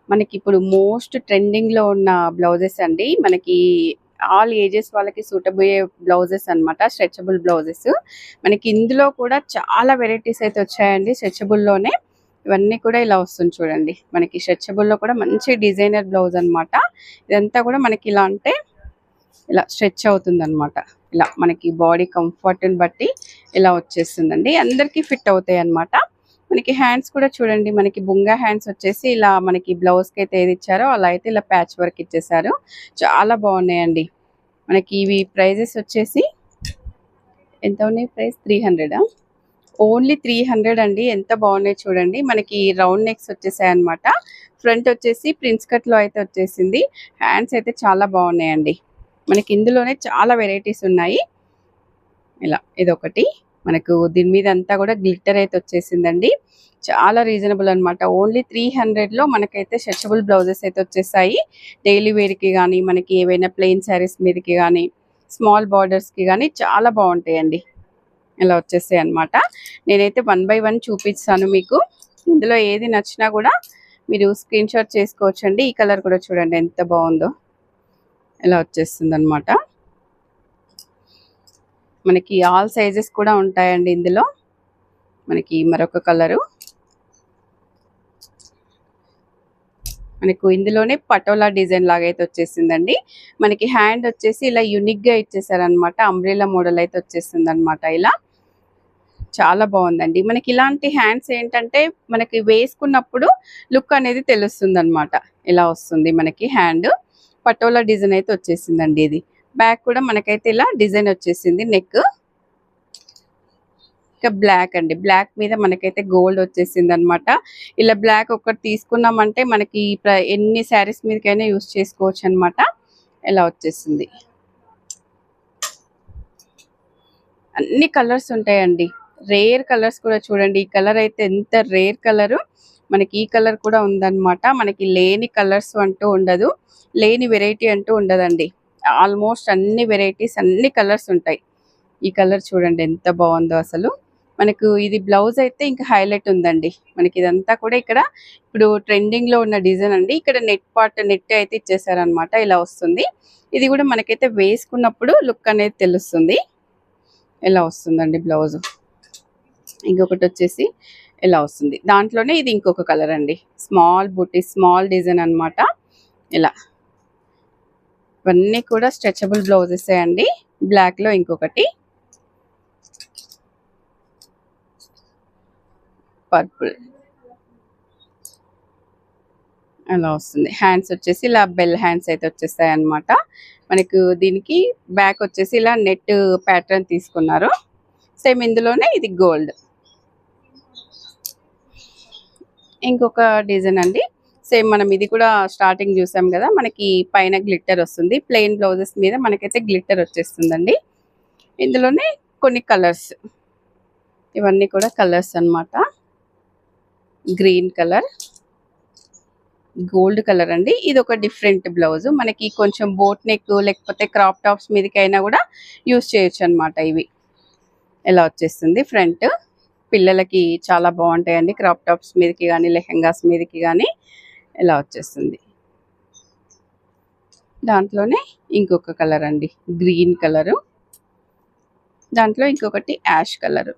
మనకి ఇప్పుడు most trending లో ఉన్న బ్లౌజెస్ అండి. మనకి ఆల్ ఏజెస్ వాళ్ళకి సూటబుల్ బ్లౌజెస్ అన్నమాట. స్ట్రెచబుల్ బ్లౌజెస్ మనకి ఇందులో కూడా చాలా వెరైటీస్ అయితే వచ్చాయండి. స్ట్రెచబుల్ లోనే ఇవన్నీ కూడా ఇలా వస్తుంది చూడండి. మనకి స్ట్రెచబుల్ లో కూడా మంచి డిజైనర్ బ్లౌజ్ అన్నమాట. ఇదంతా కూడా మనకి ఇలా అంటే ఇలా స్ట్రెచ్ అవుతుంది అనమాట. ఇలా మనకి బాడీ కంఫర్ట్ ని బట్టి ఇలా వచ్చేస్తుందండి. అందరికీ ఫిట్ అవుతాయి అన్నమాట. మనకి హ్యాండ్స్ కూడా చూడండి. మనకి బుంగా హ్యాండ్స్ వచ్చేసి ఇలా మనకి బ్లౌజ్ కి అయితే ఏది ఇచ్చారో అలా అయితే ఇలా ప్యాచ్ వర్క్ ఇచ్చేసారు. చాలా బాగున్నాయండి. మనకి ఇవి ప్రైజెస్ వచ్చేసి ఎంత ఉన్నాయి? ప్రైస్ 300. ఓన్లీ 300 అండి. ఎంత బాగున్నాయి చూడండి. మనకి రౌండ్ నెక్స్ వచ్చేసాయి అనమాట. ఫ్రంట్ వచ్చేసి ప్రిన్స్ కట్ లో అయితే వచ్చేసింది. హ్యాండ్స్ అయితే చాలా బాగున్నాయండి. మనకి ఇందులోనే చాలా వెరైటీస్ ఉన్నాయి. ఇలా ఇదొకటి మనకు దీని మీద అంతా కూడా గ్లిట్టర్ అయితే వచ్చేసిందండి. చాలా రీజనబుల్ అన్నమాట. ఓన్లీ 300 లో మనకైతే స్ట్రెచబుల్ బ్లౌజెస్ అయితే వచ్చేసాయి. డైలీ వేర్ కి కానీ మనకి ఏవైనా ప్లెయిన్ శారీస్ మీదకి కానీ స్మాల్ బార్డర్స్ కి కానీ చాలా బాగుంటాయండి. ఇలా వచ్చేసాయి అన్నమాట. నేనైతే 1 బై 1 చూపిస్తాను మీకు. ఇందులో ఏది నచ్చినా కూడా మీరు స్క్రీన్ షాట్ చేసుకోవచ్చండి. ఈ కలర్ కూడా చూడండి ఎంత బాగుందో. ఇలా వచ్చేస్తుంది అనమాట. మనకి ఆల్ సైజెస్ కూడా ఉంటాయండి ఇందులో. మనకి మరొక కలరు మనకు ఇందులోనే పటోలా డిజైన్ లాగా అయితే వచ్చేసిందండి. మనకి హ్యాండ్ వచ్చేసి ఇలా యూనిక్ గా ఇచ్చేసారనమాట. అంబ్రెల్లా మోడల్ అయితే వచ్చేసింది అనమాట. ఇలా చాలా బాగుందండి. మనకి ఇలాంటి హ్యాండ్స్ ఏంటంటే మనకి వేసుకున్నప్పుడు లుక్ అనేది తెలుస్తుంది అనమాట. ఇలా వస్తుంది మనకి హ్యాండ్. పటోలా డిజైన్ అయితే వచ్చేసిందండి. ఇది బ్యాక్ కూడా మనకైతే ఇలా డిజైన్ వచ్చేసింది. నెక్ ఇంకా బ్లాక్ అండి. బ్లాక్ మీద మనకైతే గోల్డ్ వచ్చేసింది అనమాట. ఇలా బ్లాక్ ఒకటి తీసుకున్నామంటే మనకి ఎన్ని శారీస్ మీదకైనా యూస్ చేసుకోవచ్చు అనమాట. ఇలా వచ్చేసింది. అన్ని కలర్స్ ఉంటాయండి. రేర్ కలర్స్ కూడా చూడండి. ఈ కలర్ అయితే ఎంత రేర్ కలరు. మనకి ఈ కలర్ కూడా ఉందన్నమాట. మనకి లేని కలర్స్ అంటూ ఉండదు. లేని వెరైటీ అంటూ ఉండదండి. ఆల్మోస్ట్ అన్ని వెరైటీస్ అన్ని కలర్స్ ఉంటాయి. ఈ కలర్ చూడండి ఎంత బాగుందో అసలు. మనకు ఇది బ్లౌజ్ అయితే ఇంకా హైలైట్ ఉందండి. మనకి ఇదంతా కూడా ఇక్కడ ఇప్పుడు ట్రెండింగ్ లో ఉన్న డిజైన్ అండి. ఇక్కడ నెట్ అయితే ఇచ్చేసారనమాట. ఇలా వస్తుంది. ఇది కూడా మనకైతే వేసుకున్నప్పుడు లుక్ అనేది తెలుస్తుంది. ఇలా వస్తుందండి బ్లౌజ్. ఇంకొకటి వచ్చేసి ఇలా వస్తుంది. దాంట్లోనే ఇది ఇంకొక కలర్ అండి. స్మాల్ బూటీ స్మాల్ డిజైన్ అన్నమాట. ఇలా ఇవన్నీ కూడా స్ట్రెచబుల్ బ్లౌజెస్ అండి. బ్లాక్ లో ఇంకొకటి పర్పుల్ అలా వస్తుంది. హ్యాండ్స్ వచ్చేసి ఇలా బెల్ హ్యాండ్స్ అయితే వచ్చేస్తాయి అన్నమాట. మనకు దీనికి బ్యాక్ వచ్చేసి ఇలా నెట్ ప్యాటర్న్ తీసుకున్నారు. సేమ్ ఇందులోనే ఇది గోల్డ్. ఇంకొక డిజైన్ అండి. సేమ్ మనం ఇది కూడా స్టార్టింగ్ చూసాం కదా. మనకి పైన గ్లిట్టర్ వస్తుంది. ప్లెయిన్ బ్లౌజెస్ మీద మనకైతే గ్లిట్టర్ వచ్చేస్తుందండి. ఇందులోనే కొన్ని కలర్స్. ఇవన్నీ కూడా కలర్స్ అన్నమాట. గ్రీన్ కలర్, గోల్డ్ కలర్ అండి. ఇది ఒక డిఫరెంట్ బ్లౌజ్. మనకి కొంచెం బోట్ నెక్ లేకపోతే క్రాప్ టాప్స్ మీదకైనా కూడా యూస్ చేయొచ్చు అనమాట. ఇవి ఇలా వచ్చేస్తుంది ఫ్రంట్. పిల్లలకి చాలా బాగుంటాయండి. క్రాప్ టాప్స్ మీదకి కానీ లెహెంగాస్ మీదకి కానీ ఇలా వచ్చేస్తుంది. దాంట్లోనే ఇంకొక కలర్ అండి. Green colour. దాంట్లో ఇంకొకటి యాష్ కలరు.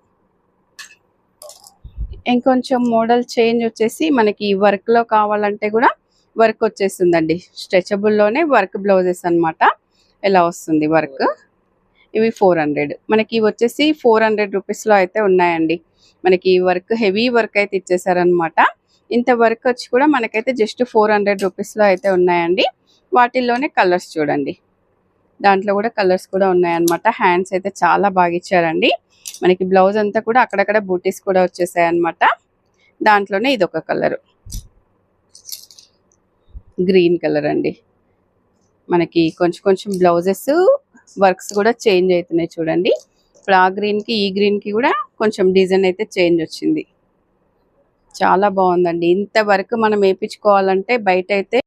ఇంకొంచెం మోడల్ చేంజ్ వచ్చేసి మనకి వర్క్ లో కావాలంటే కూడా వర్క్ వచ్చేస్తుందండి. స్ట్రెచబుల్ లోనే వర్క్ బ్లౌజెస్ అన్నమాట. ఇలా వస్తుంది వర్క్. ఇవి 400. మనకి ఇవి వచ్చేసి 400 రూపీస్ లో అయితే ఉన్నాయండి. మనకి వర్క్ హెవీ వర్క్ అయితే ఇచ్చేసారనమాట. ఇంత వర్క్ వచ్చి కూడా మనకైతే జస్ట్ 400 రూపీస్ లో అయితే ఉన్నాయండి. వాటిల్లోనే కలర్స్ చూడండి. దాంట్లో కూడా కలర్స్ కూడా ఉన్నాయన్నమాట. హ్యాండ్స్ అయితే చాలా బాగా ఇచ్చారండి. మనకి బ్లౌజ్ అంతా కూడా అక్కడక్కడ బూటీస్ కూడా వచ్చేసాయి అన్నమాట. దాంట్లోనే ఇదొక కలర్ గ్రీన్ కలర్ అండి. మనకి కొంచెం కొంచెం బ్లౌజెస్ వర్క్స్ కూడా చేంజ్ అవుతున్నాయి చూడండి. ఇప్పుడు ఆ గ్రీన్ కి ఈ గ్రీన్ కి కూడా కొంచెం డిజైన్ అయితే చేంజ్ వచ్చింది. చాలా బాగుందండి. ఇంత వర్క్ మనం వేయించుకోవాలంటే బయట అయితే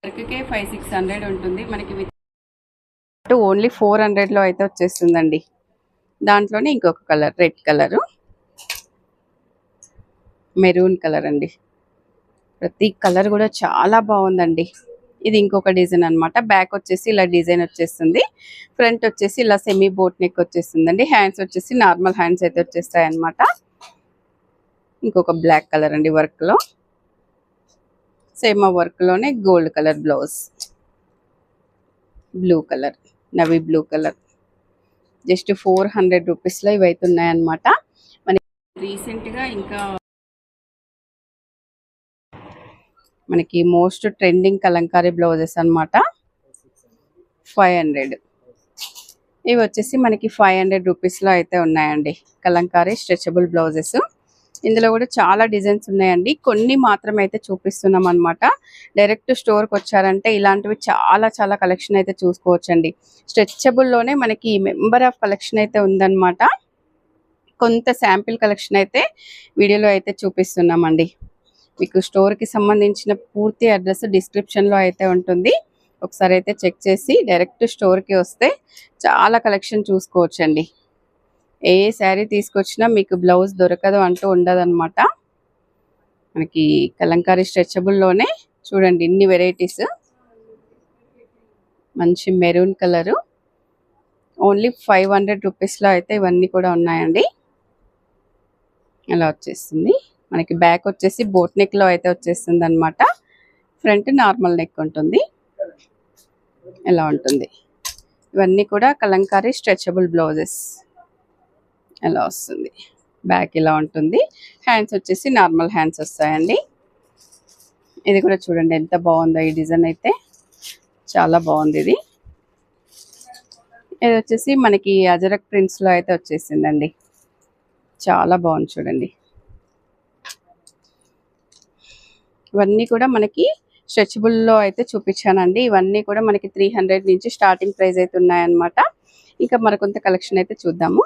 వర్క్కే 500-600 ఉంటుంది. మనకి ఓన్లీ 400 లో అయితే వచ్చేస్తుందండి. దాంట్లోనే ఇంకొక colour red colour, maroon colour అండి. ప్రతి కలర్ కూడా చాలా బాగుందండి. ఇది ఇంకొక డిజైన్ అన్నమాట. బ్యాక్ వచ్చేసి ఇలా డిజైన్ వచ్చేస్తుంది. ఫ్రంట్ వచ్చేసి ఇలా సెమీ బోట్ నెక్ వచ్చేస్తుందండి. హ్యాండ్స్ వచ్చేసి నార్మల్ హ్యాండ్స్ అయితే వచ్చేస్తాయి అన్నమాట. ఇంకొక బ్లాక్ కలర్ అండి వర్క్ లో. సేమ్ ఆ వర్క్ లోనే gold colour blouse, blue colour, navy blue colour. Just 400 rupees లో ఇవి అయితే ఉన్నాయన్నమాట. మనకి రీసెంట్ గా ఇంకా మనకి మోస్ట్ ట్రెండింగ్ కలంకారీ బ్లౌజెస్ అన్నమాట. 500. ఇవి వచ్చేసి మనకి 500 రూపీస్ లో అయితే ఉన్నాయండి కలంకారీ స్ట్రెచబుల్ బ్లౌజెస్. ఇందులో కూడా చాలా డిజైన్స్ ఉన్నాయండి. కొన్ని మాత్రమే అయితే చూపిస్తున్నాం అనమాట. డైరెక్ట్ స్టోర్కి వచ్చారంటే ఇలాంటివి చాలా చాలా కలెక్షన్ అయితే చూసుకోవచ్చండి. స్ట్రెచబుల్లోనే మనకి మెంబర్ ఆఫ్ కలెక్షన్ అయితే ఉందన్నమాట. కొంత శాంపిల్ కలెక్షన్ అయితే వీడియోలో అయితే చూపిస్తున్నామండి. మీకు స్టోర్కి సంబంధించిన పూర్తి అడ్రస్ డిస్క్రిప్షన్లో అయితే ఉంటుంది. ఒకసారి అయితే చెక్ చేసి డైరెక్ట్ స్టోర్కి వస్తే చాలా కలెక్షన్ చూసుకోవచ్చండి. ఏ శారీ తీసుకొచ్చినా మీకు బ్లౌజ్ దొరకదు అంటూ ఉండదన్నమాట. మనకి కలంకారీ స్ట్రెచబుల్లోనే చూడండి ఇన్ని వెరైటీస్. మంచి మెరూన్ కలరు, ఓన్లీ 500 రూపీస్లో అయితే ఇవన్నీ కూడా ఉన్నాయండి. అలా వచ్చేస్తుంది. మనకి బ్యాక్ వచ్చేసి బోట్ నెక్లో అయితే వచ్చేస్తుంది అనమాట. ఫ్రంట్ నార్మల్ నెక్ ఉంటుంది. ఎలా ఉంటుంది. ఇవన్నీ కూడా కలంకారీ స్ట్రెచబుల్ బ్లౌజెస్. ఎలా వస్తుంది. బ్యాక్ ఇలా ఉంటుంది. హ్యాండ్స్ వచ్చేసి నార్మల్ హ్యాండ్స్ వస్తాయండి. ఇది కూడా చూడండి ఎంత బాగుందో ఈ డిజైన్ అయితే. చాలా బాగుంది ఇది. ఇది వచ్చేసి మనకి అజరక్ ప్రింట్స్లో అయితే వచ్చేసిందండి. చాలా బాగుంది చూడండి. ఇవన్నీ కూడా మనకి స్ట్రెచబుల్లో అయితే చూపించానండి. ఇవన్నీ కూడా మనకి 300 నుంచి స్టార్టింగ్ ప్రైస్ అయితే ఉన్నాయన్నమాట. ఇంకా మరికొంత కలెక్షన్ అయితే చూద్దాము.